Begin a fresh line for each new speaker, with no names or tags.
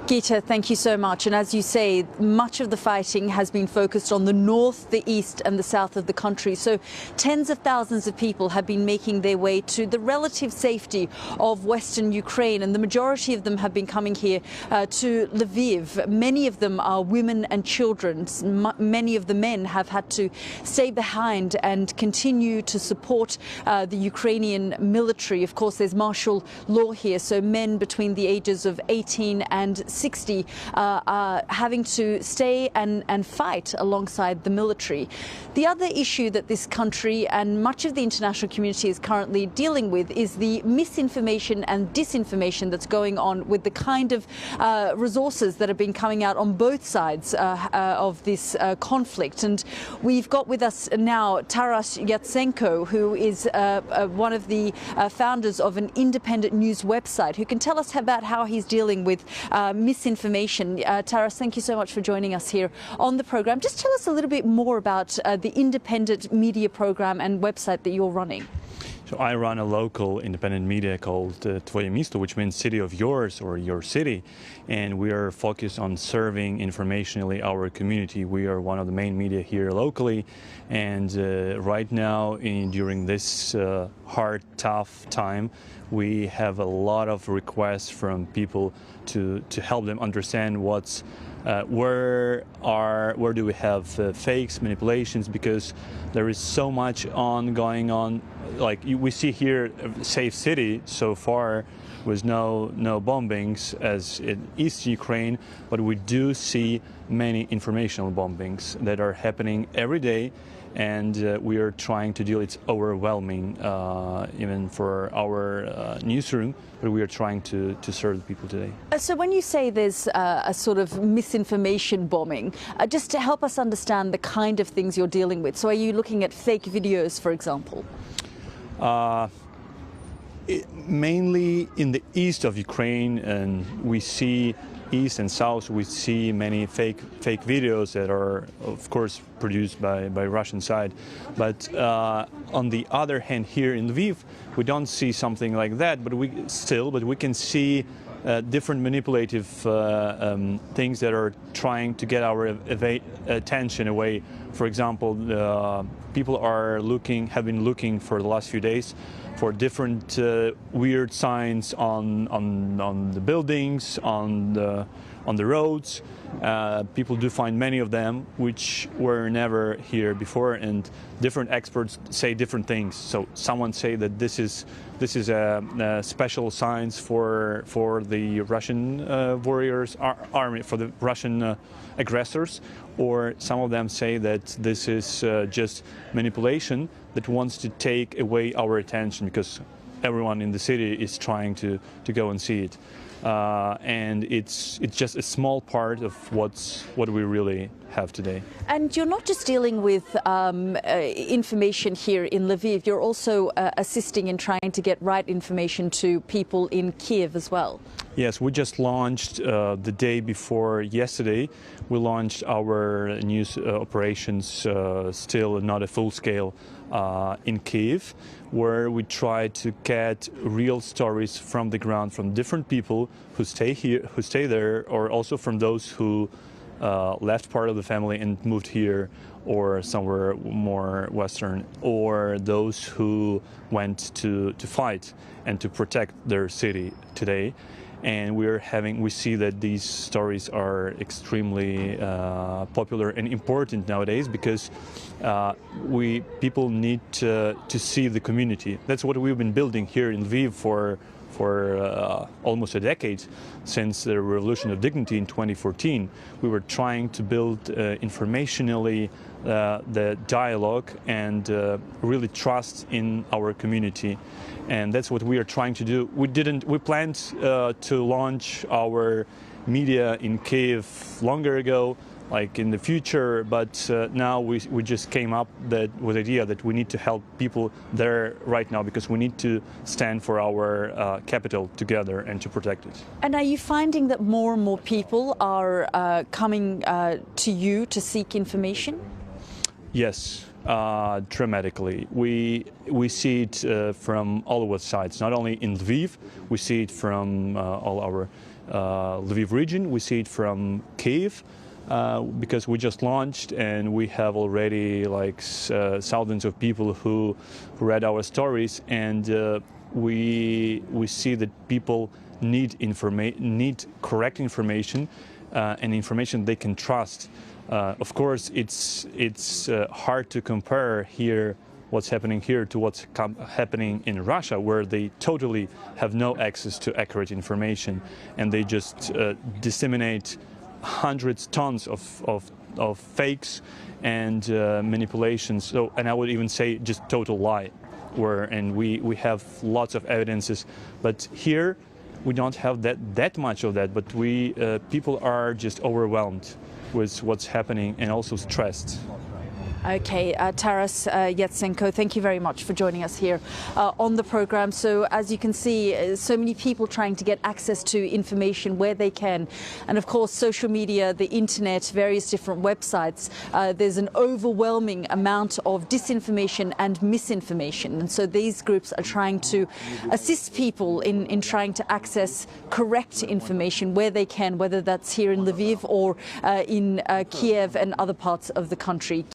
Gita, thank you so much. And as you say, much of the fighting has been focused on the north, the east and the south of the country. So tens of thousands of people have been making their way to the relative safety of western Ukraine. And the majority of them have been coming here to Lviv. Many of them are women and children. Many of the men have had to stay behind and continue to support the Ukrainian military. Of course, there's martial law here. So men between the ages of 18 and 60 are having to stay and fight alongside the military. The other issue that this country and much of the international community is currently dealing with is the misinformation and disinformation that's going on with the kind of resources that have been coming out on both sides of this conflict. And we've got with us now Taras Yatsenko, who is one of the founders of an independent news website, who can tell us about how he's dealing with misinformation. Taras, thank you so much for joining us here on the program. Just tell us a little bit more about the independent media program and website that you're running.
So I run a local independent media called Tvoje Misto, which means city of yours or your city. And we are focused on serving informationally our community. We are one of the main media here locally. And right now, during this hard, tough time, we have a lot of requests from people to help them understand what's where do we have fakes, manipulations, because there is so much going on. Like we see here, a safe city so far with no bombings as in East Ukraine, but we do see many informational bombings that are happening every day, and we are trying to deal. It's overwhelming, even for our newsroom, but we are trying to serve the people today.
So when you say there's a sort of misinformation bombing, just to help us understand the kind of things you're dealing with. So are you looking at fake videos, for example?
Mainly in the east of Ukraine, and we see east and south, we see many fake videos that are, of course, produced by Russian side. But on the other hand, here in Lviv, we don't see something like that. But we can see different manipulative things that are trying to get our attention away. For example, people have been looking for the last few days for different weird signs on the buildings, on the roads. People do find many of them which were never here before, and different experts say different things. So someone say that this is a special signs for the Russian warriors army, for the Russian aggressors, or some of them say that this is just manipulation that wants to take away our attention because everyone in the city is trying to go and see it. And it's just a small part of what we really have today.
And you're not just dealing with information here in Lviv, you're also assisting in trying to get right information to people in Kyiv as well.
Yes, we just launched the day before yesterday. We launched our news operations, still not a full scale, in Kyiv, where we try to get real stories from the ground, from different people who stay here, who stay there, or also from those who left part of the family and moved here or somewhere more western, or those who went to fight and to protect their city today. And we see that these stories are extremely popular and important nowadays because people need to see the community. That's what we've been building here in Lviv for almost a decade, since the Revolution of Dignity in 2014. We were trying to build informationally the dialogue and really trust in our community, and that's what we are trying to do. We planned to launch our media in Kyiv longer ago, like in the future, but now we just came up with the idea that we need to help people there right now because we need to stand for our capital together and to protect it.
And are you finding that more and more people are coming to you to seek information?
Yes, dramatically. We see it from all of sides, not only in Lviv, we see it from all our Lviv region. We see it from Kyiv. Because we just launched and we have already like thousands of people who read our stories, and we see that people need correct information and information they can trust. Of course, it's hard to compare here what's happening here to what's happening in Russia, where they totally have no access to accurate information and they just disseminate hundreds tons of fakes and manipulations. So, and I would even say just total lie. And we have lots of evidences, but here we don't have that much of that. But people are just overwhelmed with what's happening and also stressed.
Okay, Taras Yatsenko, thank you very much for joining us here on the program. So as you can see, so many people trying to get access to information where they can. And of course, social media, the internet, various different websites, there's an overwhelming amount of disinformation and misinformation. And so these groups are trying to assist people in trying to access correct information where they can, whether that's here in Lviv or in Kyiv and other parts of the country.